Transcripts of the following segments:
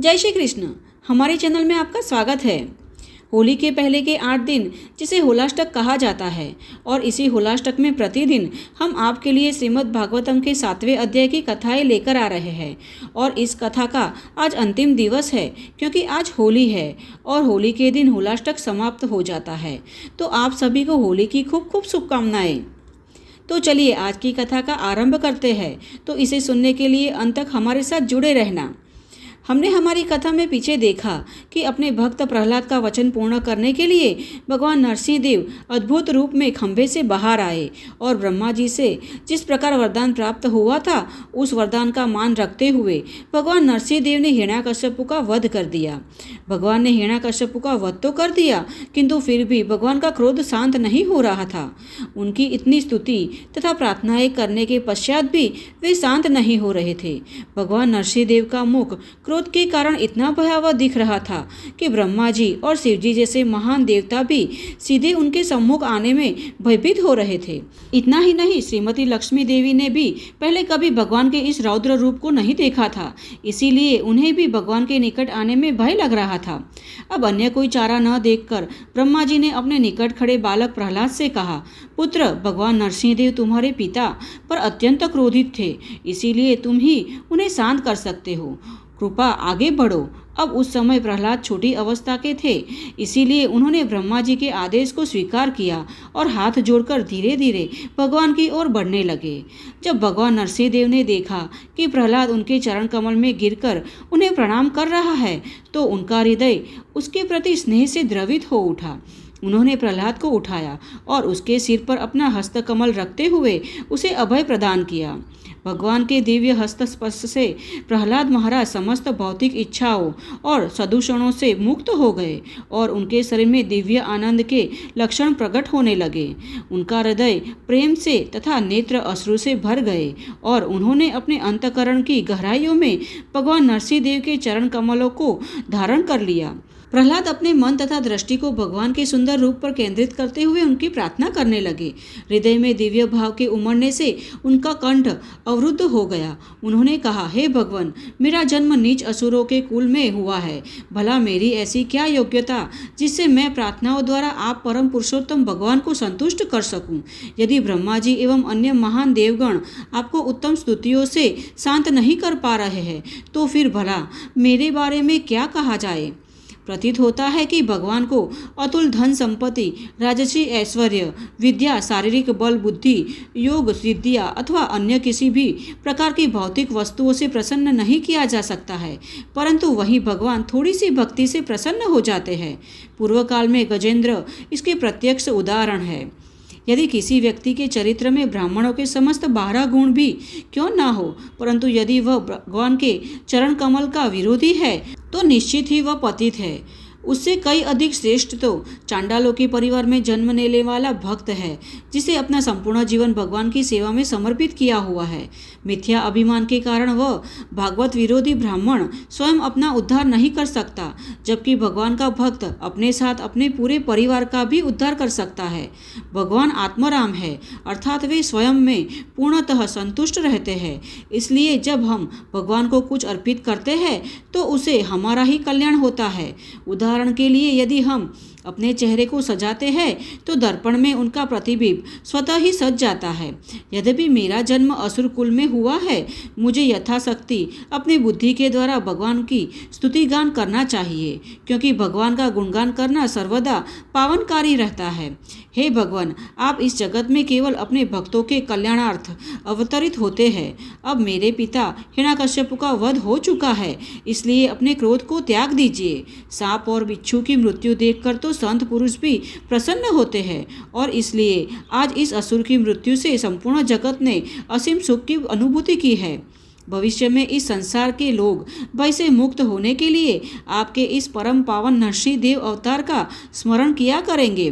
जय श्री कृष्ण। हमारे चैनल में आपका स्वागत है। होली के पहले के 8 दिन जिसे होलाष्टक कहा जाता है और इसी होलाष्टक में प्रतिदिन हम आपके लिए श्रीमद् भागवतम के 7वें अध्याय की कथाएं लेकर आ रहे हैं और इस कथा का आज अंतिम दिवस है क्योंकि आज होली है और होली के दिन होलाष्टक समाप्त हो जाता है। तो आप सभी को होली की खूब खूब शुभकामनाएं। तो चलिए आज की कथा का आरंभ करते हैं। तो इसे सुनने के लिए अंत तक हमारे साथ जुड़े रहना। हमने हमारी कथा में पीछे देखा कि अपने भक्त प्रहलाद का वचन पूर्ण करने के लिए भगवान नरसिंह देव अद्भुत रूप में खंभे से बाहर आए और ब्रह्मा जी से जिस प्रकार वरदान प्राप्त हुआ था उस वरदान का मान रखते हुए भगवान नरसिंह देव ने हिरण्याकश्यपु का वध कर दिया। भगवान ने हिरण्याकश्यपु का वध तो कर दिया किंतु फिर भी भगवान का क्रोध शांत नहीं हो रहा था। उनकी इतनी स्तुति तथा प्रार्थनाएं करने के पश्चात भी वे शांत नहीं हो रहे थे। भगवान नरसिंह देव का मुख क्रोध के कारण इतना भयावह दिख रहा था कि ब्रह्मा जी और शिव जी जैसे महान देवता भी सीधे उनके सम्मुख आने में भयभीत हो रहे थे। इतना ही नहीं, श्रीमती लक्ष्मी देवी ने भी पहले कभी भगवान के इस रौद्र रूप को नहीं देखा था, इसीलिए उन्हें भी भगवान के निकट आने में भय लग रहा था। अब अन्य कोई चारा न देखकर ब्रह्मा जी ने अपने निकट खड़े बालक प्रहलाद से कहा, पुत्र, भगवान नरसिंह देव तुम्हारे पिता पर अत्यंत क्रोधित थे, इसीलिए तुम ही उन्हें शांत कर सकते हो। कृपा आगे बढ़ो। अब उस समय प्रहलाद छोटी अवस्था के थे, इसीलिए उन्होंने ब्रह्मा जी के आदेश को स्वीकार किया और हाथ जोड़कर धीरे धीरे भगवान की ओर बढ़ने लगे। जब भगवान नरसिंह देव ने देखा कि प्रहलाद उनके चरण कमल में गिरकर उन्हें प्रणाम कर रहा है तो उनका हृदय उसके प्रति स्नेह से द्रवित हो उठा। उन्होंने प्रहलाद को उठाया और उसके सिर पर अपना हस्तकमल रखते हुए उसे अभय प्रदान किया। भगवान के दिव्य हस्तस्पर्श से प्रहलाद महाराज समस्त भौतिक इच्छाओं और सदूषणों से मुक्त हो गए और उनके शरीर में दिव्य आनंद के लक्षण प्रकट होने लगे। उनका हृदय प्रेम से तथा नेत्र अश्रु से भर गए और उन्होंने अपने अंतःकरण की गहराइयों में भगवान नरसिंह देव के चरण कमलों को धारण कर लिया। प्रहलाद अपने मन तथा दृष्टि को भगवान के सुंदर रूप पर केंद्रित करते हुए उनकी प्रार्थना करने लगे। हृदय में दिव्य भाव के उमड़ने से उनका कंठ अवरुद्ध हो गया। उन्होंने कहा, हे भगवान, मेरा जन्म नीच असुरों के कुल में हुआ है। भला मेरी ऐसी क्या योग्यता जिससे मैं प्रार्थनाओं द्वारा आप परम पुरुषोत्तम भगवान को संतुष्ट कर सकूं। यदि ब्रह्मा जी एवं अन्य महान देवगण आपको उत्तम स्तुतियों से शांत नहीं कर पा रहे हैं तो फिर भला मेरे बारे में क्या कहा जाए। प्रतीत होता है कि भगवान को अतुल धन संपत्ति, राजसी ऐश्वर्य, विद्या, शारीरिक बल, बुद्धि, योग सिद्धियाँ अथवा अन्य किसी भी प्रकार की भौतिक वस्तुओं से प्रसन्न नहीं किया जा सकता है, परंतु वही भगवान थोड़ी सी भक्ति से प्रसन्न हो जाते हैं। पूर्व काल में गजेंद्र इसके प्रत्यक्ष उदाहरण है। यदि किसी व्यक्ति के चरित्र में ब्राह्मणों के समस्त 12 गुण भी क्यों ना हो, परंतु यदि वह भगवान के चरण कमल का विरोधी है तो निश्चित ही वह पतित है। उससे कई अधिक श्रेष्ठ तो चांडालों के परिवार में जन्म लेने वाला भक्त है जिसे अपना संपूर्ण जीवन भगवान की सेवा में समर्पित किया हुआ है। मिथ्या अभिमान के कारण वह भागवत विरोधी ब्राह्मण स्वयं अपना उद्धार नहीं कर सकता, जबकि भगवान का भक्त अपने साथ अपने पूरे परिवार का भी उद्धार कर सकता है। भगवान आत्माराम है, अर्थात वे स्वयं में पूर्णतः संतुष्ट रहते हैं। इसलिए जब हम भगवान को कुछ अर्पित करते हैं तो उसे हमारा ही कल्याण होता है। उदाहरण के लिए, यदि हम अपने चेहरे को सजाते हैं तो दर्पण में उनका प्रतिबिंब स्वतः ही सज जाता है। यद्यपि मेरा जन्म असुर कुल में हुआ है, मुझे यथाशक्ति अपनी बुद्धि के द्वारा भगवान की स्तुति गान करना चाहिए, क्योंकि भगवान का गुणगान करना सर्वदा पावनकारी रहता है। हे भगवान, आप इस जगत में केवल अपने भक्तों के कल्याणार्थ अवतरित होते हैं। अब मेरे पिता हिरण्याकश्यपु का वध हो चुका है, इसलिए अपने क्रोध को त्याग दीजिए। सांप और बिच्छू की मृत्यु देखकर तो संत पुरुष भी प्रसन्न होते हैं और इसलिए आज इस असुर की मृत्यु से संपूर्ण जगत ने असीम सुख की अनुभूति की है। भविष्य में इस संसार के लोग भय से मुक्त होने के लिए आपके इस परम पावन नरसिंह देव अवतार का स्मरण किया करेंगे।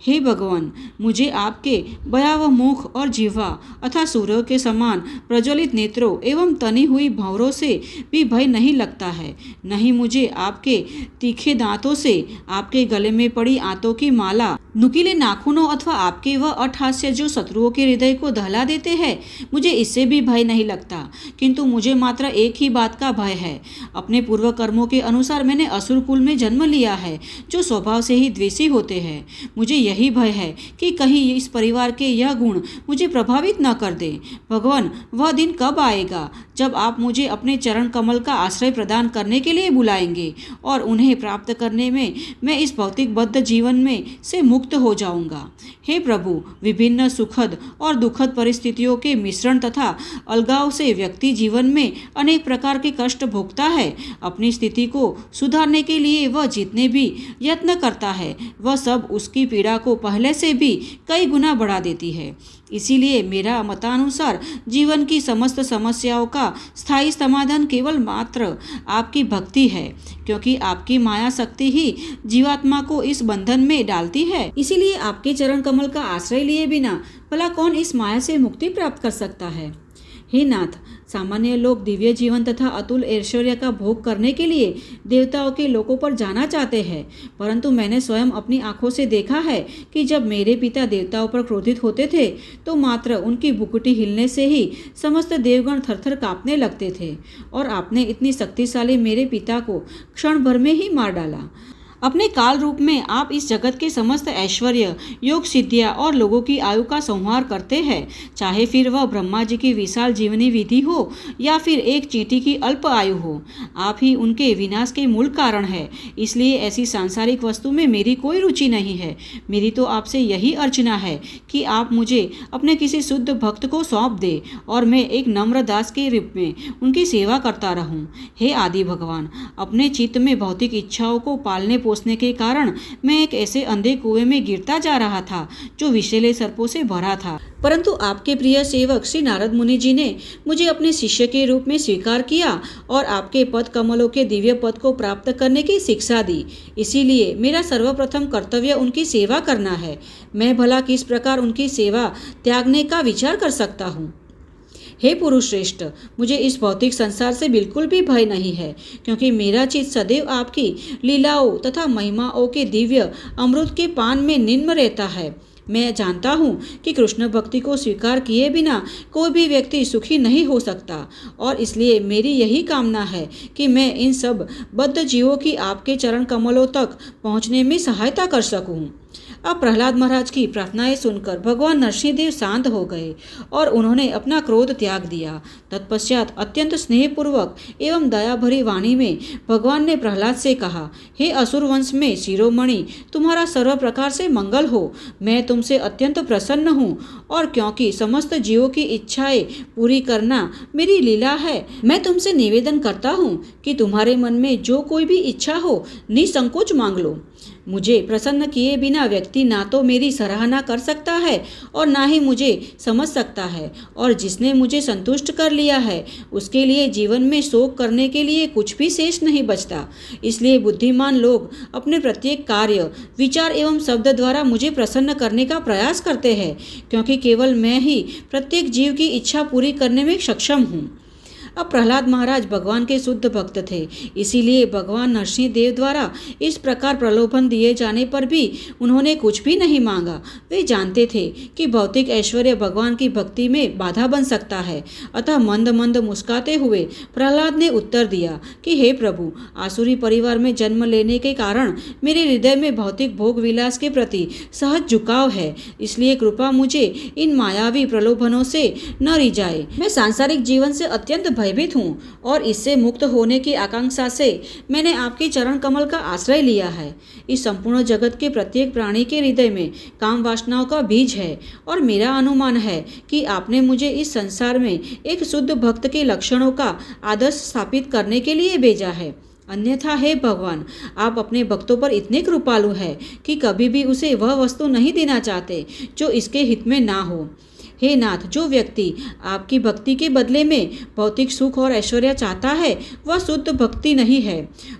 हे भगवान, मुझे आपके भयावह मुख और जिह्वा अथवा सूर्य के समान प्रज्वलित नेत्रों एवं तनी हुई भंवरों से भी भय नहीं लगता है। नहीं मुझे आपके तीखे दांतों से, आपके गले में पड़ी आंतों की माला, नुकीले नाखूनों अथवा आपके वह अट्टहास्य जो शत्रुओं के हृदय को दहला देते हैं, मुझे इससे भी भय नहीं लगता। किंतु मुझे मात्र एक ही बात का भय है। अपने पूर्व कर्मों के अनुसार मैंने असुर कुल में जन्म लिया है, जो स्वभाव से ही द्वेषी होते हैं। मुझे यही भय है कि कहीं इस परिवार के यह गुण मुझे प्रभावित न कर दे। भगवान, वह दिन कब आएगा जब आप मुझे अपने चरण कमल का आश्रय प्रदान करने के लिए बुलाएंगे और उन्हें प्राप्त करने में मैं इस भौतिक बद्ध जीवन में से मुक्त हो जाऊंगा। हे प्रभु, विभिन्न सुखद और दुखद परिस्थितियों के मिश्रण तथा अलगाव से व्यक्ति जीवन में अनेक प्रकार के कष्ट भोगता है। अपनी स्थिति को सुधारने के लिए वह जितने भी यत्न करता है, वह सब उसकी पीड़ा को पहले से भी कई गुना बढ़ा देती है। इसीलिए मेरा मतानुसार जीवन की समस्त समस्याओं का स्थायी समाधान केवल मात्र आपकी भक्ति है, क्योंकि आपकी माया शक्ति ही जीवात्मा को इस बंधन में डालती है। इसीलिए आपके चरण कमल का आश्रय लिए बिना भला कौन इस माया से मुक्ति प्राप्त कर सकता है। हे नाथ, सामान्य लोग दिव्य जीवन तथा अतुल ऐश्वर्य का भोग करने के लिए देवताओं के लोकों पर जाना चाहते हैं, परंतु मैंने स्वयं अपनी आंखों से देखा है कि जब मेरे पिता देवताओं पर क्रोधित होते थे तो मात्र उनकी बुकुटी हिलने से ही समस्त देवगण थरथर कांपने लगते थे, और आपने इतनी शक्तिशाली मेरे पिता को क्षण भर में ही मार डाला। अपने काल रूप में आप इस जगत के समस्त ऐश्वर्य, योग सिद्धियाँ और लोगों की आयु का संहार करते हैं, चाहे फिर वह ब्रह्मा जी की विशाल जीवनी विधि हो या फिर एक चींटी की अल्प आयु हो। आप ही उनके विनाश के मूल कारण है। इसलिए ऐसी सांसारिक वस्तु में मेरी कोई रुचि नहीं है। मेरी तो आपसे यही अर्चना है कि आप मुझे अपने किसी शुद्ध भक्त को सौंप दे और मैं एक नम्र दास के रूप में उनकी सेवा करता रहूं। हे आदि भगवान, अपने चित्त में भौतिक इच्छाओं को पालने पोसने के कारण मैं एक ऐसे अंधे कुएं में गिरता जा रहा था जो विषैले सर्पों से भरा था, परंतु आपके प्रिय सेवक श्री नारद मुनि जी ने मुझे अपने शिष्य के रूप में स्वीकार किया और आपके पद कमलों के दिव्य पद को प्राप्त करने की शिक्षा दी। इसीलिए मेरा सर्वप्रथम कर्तव्य उनकी सेवा करना है। मैं भला किस प्रकार उनकी सेवा त्यागने का विचार कर सकता हूँ। हे पुरुष श्रेष्ठ, मुझे इस भौतिक संसार से बिल्कुल भी भय नहीं है, क्योंकि मेरा चित्त सदैव आपकी लीलाओं तथा महिमाओं के दिव्य अमृत के पान में निम्न रहता है। मैं जानता हूँ कि कृष्ण भक्ति को स्वीकार किए बिना कोई भी व्यक्ति सुखी नहीं हो सकता, और इसलिए मेरी यही कामना है कि मैं इन सब बद्ध जीवों की आपके चरण कमलों तक पहुँचने में सहायता कर सकूँ। अब प्रहलाद महाराज की प्रार्थनाएं सुनकर भगवान नरसिंहदेव शांत हो गए और उन्होंने अपना क्रोध त्याग दिया। तत्पश्चात अत्यंत स्नेहपूर्वक एवं दया भरी वाणी में भगवान ने प्रहलाद से कहा, हे असुर वंश में शिरोमणि, तुम्हारा सर्व प्रकार से मंगल हो। मैं तुमसे अत्यंत प्रसन्न हूँ, और क्योंकि समस्त जीवों की इच्छाएं पूरी करना मेरी लीला है, मैं तुमसे निवेदन करता हूँ कि तुम्हारे मन में जो कोई भी इच्छा हो निसंकोच मांग लो। मुझे प्रसन्न किए बिना व्यक्ति ना तो मेरी सराहना कर सकता है और ना ही मुझे समझ सकता है, और जिसने मुझे संतुष्ट कर लिया है उसके लिए जीवन में शोक करने के लिए कुछ भी शेष नहीं बचता। इसलिए बुद्धिमान लोग अपने प्रत्येक कार्य, विचार एवं शब्द द्वारा मुझे प्रसन्न करने का प्रयास करते हैं, क्योंकि केवल मैं ही प्रत्येक जीव की इच्छा पूरी करने में सक्षम हूँ। अब प्रहलाद महाराज भगवान के शुद्ध भक्त थे, इसीलिए भगवान नरसिंह देव द्वारा इस प्रकार प्रलोभन दिए जाने पर भी उन्होंने कुछ भी नहीं मांगा। वे जानते थे कि भौतिक ऐश्वर्य भगवान की भक्ति में बाधा बन सकता है, अतः मंद मंद मुस्कुराते हुए प्रहलाद ने उत्तर दिया कि हे प्रभु, आसुरी परिवार में जन्म लेने के कारण मेरे हृदय में भौतिक भोग विलास के प्रति सहज झुकाव है, इसलिए कृपा मुझे इन मायावी प्रलोभनों से न रिझाए। मैं सांसारिक जीवन से अत्यंत भयभीत हूँ और इससे मुक्त होने की आकांक्षा से मैंने आपके चरण कमल का आश्रय लिया है। इस संपूर्ण जगत के प्रत्येक प्राणी के हृदय में काम वासनाओं का बीज है, और मेरा अनुमान है कि आपने मुझे इस संसार में एक शुद्ध भक्त के लक्षणों का आदर्श स्थापित करने के लिए भेजा है। अन्यथा हे भगवान, आप अपने भक्तों पर इतने कृपालु हैं कि कभी भी उसे वह वस्तु नहीं देना चाहते जो इसके हित में ना हो। हे नाथ, जो व्यक्ति आपकी भक्ति के बदले में भौतिक सुख और ऐश्वर्य चाहता है वह शुद्ध भक्ति नहीं है।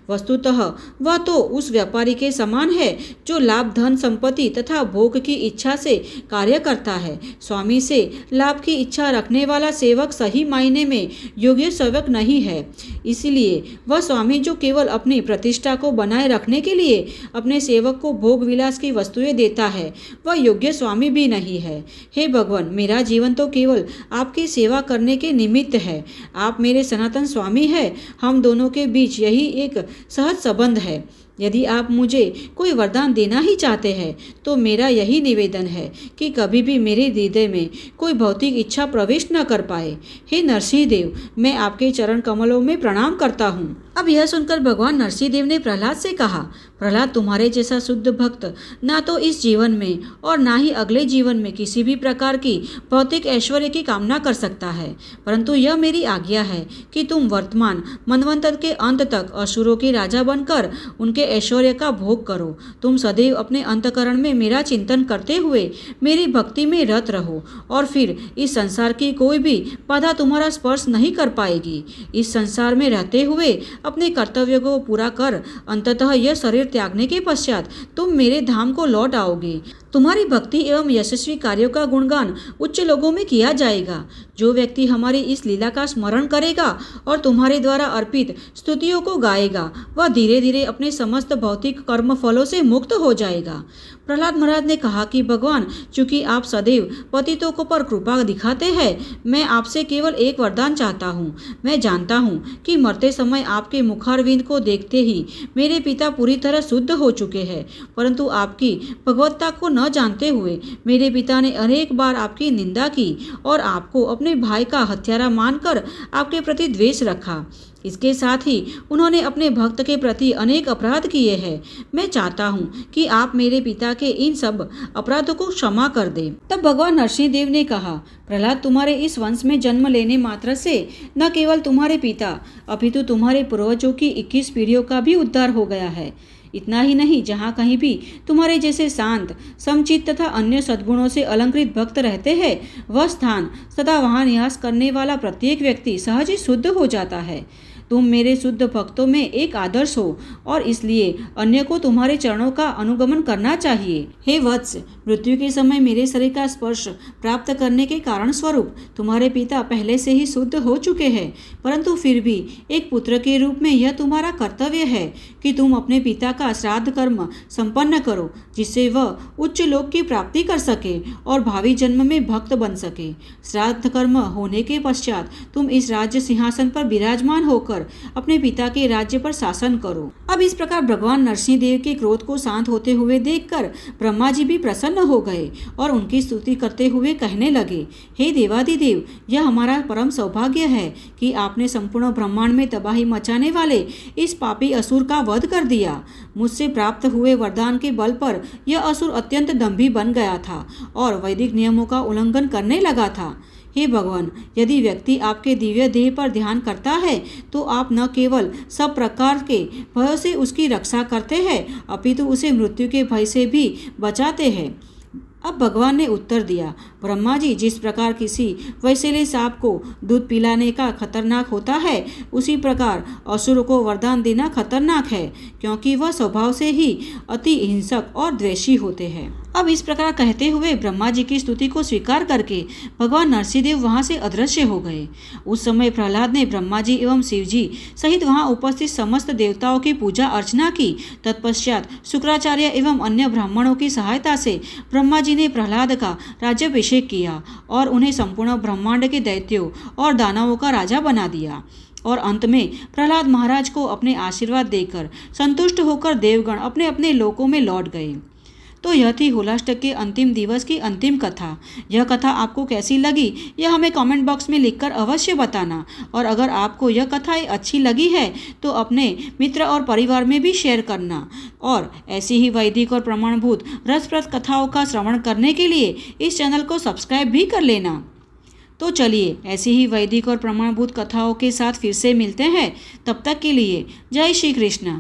वस्तुतः वह तो उस व्यापारी के समान है जो लाभ, धन, संपत्ति तथा भोग की इच्छा से कार्य करता है। स्वामी से लाभ की इच्छा रखने वाला सेवक सही मायने में योग्य सेवक नहीं है। इसलिए वह स्वामी जो केवल अपनी प्रतिष्ठा को बनाए रखने के लिए अपने सेवक को भोग विलास की वस्तुएं देता है वह योग्य स्वामी भी नहीं है। हे भगवान, मेरा जीवन तो केवल आपकी सेवा करने के निमित्त है। आप मेरे सनातन स्वामी हैं। हम दोनों के बीच यही एक सहज संबंध है। यदि आप मुझे कोई वरदान देना ही चाहते हैं तो मेरा यही निवेदन है कि कभी भी मेरे हृदय में कोई भौतिक इच्छा प्रवेश न कर पाए। हे नरसिंह देव, मैं आपके चरण कमलों में प्रणाम करता हूँ। अब यह सुनकर भगवान नरसिंह देव ने प्रहलाद से कहा, प्रहलाद, तुम्हारे जैसा शुद्ध भक्त ना तो इस जीवन में और ना ही अगले जीवन में किसी भी प्रकार की भौतिक ऐश्वर्य की कामना कर सकता है, परंतु यह मेरी आज्ञा है कि तुम वर्तमान मनवंतर के अंत तक असुरों के राजा बनकर उनके ऐश्वर्य का भोग करो। तुम सदैव अपने अंतकरण में मेरा चिंतन करते हुए मेरी भक्ति में रत रहो और फिर इस संसार की कोई भी बाधा तुम्हारा स्पर्श नहीं कर पाएगी। इस संसार में रहते हुए अपने कर्तव्य को पूरा कर अंततः यह शरीर त्यागने के पश्चात तुम मेरे धाम को लौट आओगे। तुम्हारी भक्ति एवं यशस्वी कार्यों का गुणगान उच्च लोगों में किया जाएगा। जो व्यक्ति हमारी इस लीला का स्मरण करेगा और तुम्हारे द्वारा अर्पित स्तुतियों को गाएगा वह धीरे धीरे अपने समस्त भौतिक कर्म फलों से मुक्त हो जाएगा। प्रहलाद महाराज ने कहा कि भगवान, चूंकि आप सदैव पतितों को पर कृपा दिखाते हैं, मैं आपसे केवल एक वरदान चाहता हूँ। मैं जानता हूँ कि मरते समय आपके मुखारविंद को देखते ही मेरे पिता पूरी तरह शुद्ध हो चुके हैं, परंतु आपकी भगवत्ता को न जानते हुए मेरे पिता ने अनेक बार आपकी निंदा की और आपको अपने भाई का हत्यारा मानकर आपके प्रति द्वेष रखा। इसके साथ ही उन्होंने अपने भक्त के प्रति अनेक अपराध किए हैं। मैं चाहता हूँ कि आप मेरे पिता के इन सब अपराधों को क्षमा कर दें। तब भगवान नरसिंह देव ने कहा, प्रहलाद, तुम्हारे इस वंश में जन्म लेने मात्र से न केवल तुम्हारे पिता अपितु तुम्हारे पूर्वजों की 21 पीढ़ियों का भी उद्धार हो गया है। इतना ही नहीं, जहाँ कहीं भी तुम्हारे जैसे शांत, समचित तथा अन्य सद्गुणों से अलंकृत भक्त रहते हैं वह स्थान सदा वहाँ निवास करने वाला प्रत्येक व्यक्ति सहज ही शुद्ध हो जाता है। तुम मेरे शुद्ध भक्तों में एक आदर्श हो और इसलिए अन्य को तुम्हारे चरणों का अनुगमन करना चाहिए। हे वत्स, मृत्यु के समय मेरे शरीर का स्पर्श प्राप्त करने के कारण स्वरूप तुम्हारे पिता पहले से ही शुद्ध हो चुके हैं, परंतु फिर भी एक पुत्र के रूप में यह तुम्हारा कर्तव्य है कि तुम अपने पिता का श्राद्ध कर्म संपन्न करो, जिससे वह उच्च लोक की प्राप्ति कर सके और भावी जन्म में भक्त बन सके। श्राद्ध कर्म होने के पश्चात तुम इस राज्य सिंहासन पर विराजमान होकर अपने पिता के राज्य पर शासन करो। अब इस प्रकार भगवान नरसिंह देव के क्रोध को शांत होते हुए देखकर ब्रह्मा जी भी प्रसन्न हो गए और उनकी स्तुति करते हुए कहने लगे, हे देवादिदेव, यह हमारा परम सौभाग्य है कि आपने संपूर्ण ब्रह्मांड में तबाही मचाने वाले इस पापी असुर का वध कर दिया। मुझसे प्राप्त हुए वरदान के बल पर यह असुर अत्यंत दंभी बन गया था और वैदिक नियमों का उल्लंघन करने लगा था। हे भगवान, यदि व्यक्ति आपके दिव्य देह पर ध्यान करता है तो आप न केवल सब प्रकार के भयों से उसकी रक्षा करते हैं अपितु उसे मृत्यु के भय से भी बचाते हैं। अब भगवान ने उत्तर दिया, ब्रह्मा जी, जिस प्रकार किसी वैसेले सांप को दूध पिलाने का खतरनाक होता है उसी प्रकार असुर को वरदान देना खतरनाक है, क्योंकि वह स्वभाव से ही अति हिंसक और द्वेषी होते हैं। अब इस प्रकार कहते हुए ब्रह्मा जी की स्तुति को स्वीकार करके भगवान नरसिंहदेव वहां से अदृश्य हो गए। उस समय प्रहलाद ने ब्रह्मा जी एवं शिव जी सहित वहां उपस्थित समस्त देवताओं की पूजा अर्चना की। तत्पश्चात शुक्राचार्य एवं अन्य ब्राह्मणों की सहायता से ब्रह्मा जी ने प्रहलाद का राज्याभिषेक किया और उन्हें संपूर्ण ब्रह्मांड के दैत्यों और दानवों का राजा बना दिया। और अंत में प्रहलाद महाराज को अपने आशीर्वाद देकर संतुष्ट होकर देवगण अपने अपने लोकों में लौट गए। तो यह थी होलाष्टक के अंतिम दिवस की अंतिम कथा। यह कथा आपको कैसी लगी यह हमें कमेंट बॉक्स में लिखकर अवश्य बताना। और अगर आपको यह कथाएं अच्छी लगी है तो अपने मित्र और परिवार में भी शेयर करना। और ऐसी ही वैदिक और प्रमाणभूत रसप्रद कथाओं का श्रवण करने के लिए इस चैनल को सब्सक्राइब भी कर लेना। तो चलिए ऐसी ही वैदिक और प्रमाणभूत कथाओं के साथ फिर से मिलते हैं। तब तक के लिए जय श्री कृष्ण।